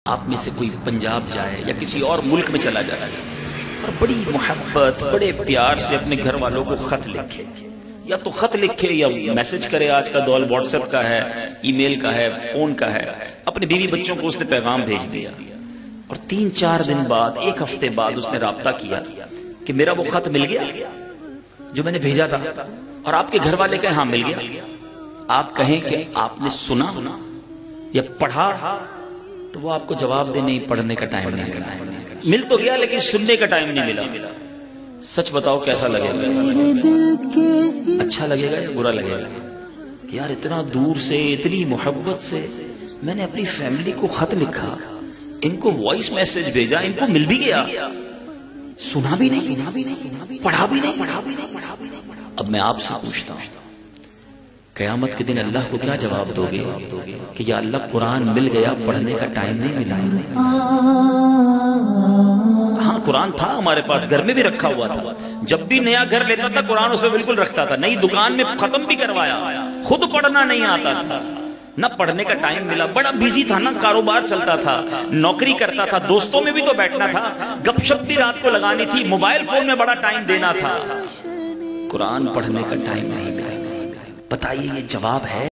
آپ میں سے کوئی پنجاب جائے یا کسی اور ملک میں چلا جائے اور بڑی محبت بڑے پیار سے اپنے گھر والوں کو خط لکھے، یا تو خط لکھے یا میسج کرے، آج کا دور واٹس ایپ کا ہے، ای میل کا ہے، فون کا ہے، اپنے بیوی بچوں کو اس نے پیغام بھیج دیا اور 3-4 دن بعد، ایک ہفتے بعد اس نے رابطہ کیا کہ میرا وہ خط مل گیا جو میں نے بھیجا تھا، اور آپ کے گھر والے کہیں ہاں مل گیا، آپ کہیں کہ آپ نے سنا یا پڑھا، تو وہ آپ کو جواب دے نہیں، پڑھنے کا ٹائم نہیں ملا، مل تو گیا لیکن سننے کا ٹائم نہیں ملا۔ سچ بتاؤ کیسا لگے گا؟ اچھا لگے گا یا برا لگے گا کہ یار اتنا دور سے، اتنی محبت سے میں نے اپنی فیملی کو خط لکھا، ان کو وائس میسج بھیجا، ان کو مل بھی گیا، سنا بھی نہیں، پڑھا بھی نہیں۔ اب میں آپ سے پوچھتا ہوں، قیامت کے دن اللہ کو کیا جواب دو گے کہ یا اللہ قرآن مل گیا، پڑھنے کا ٹائم نہیں ملا؟ ہاں قرآن تھا ہمارے پاس، گھر میں بھی رکھا ہوا تھا، جب بھی نیا گھر لیتا تھا قرآن اس میں بالکل رکھتا تھا، نئی دکان میں ختم بھی کروایا، خود پڑھنا نہیں آتا تھا، نہ پڑھنے کا ٹائم ملا، بڑا بیزی تھا، نہ کاروبار چلتا تھا، نوکری کرتا تھا، دوستوں میں بھی تو بیٹھنا تھا، گپ شپ بھی رات کو لگانی تھی، موبائل فون میں بڑا ٹائم دینا تھا، قرآن پڑھنے کا ٹائم نہیں ملا۔ بتائیے یہ جواب ہے؟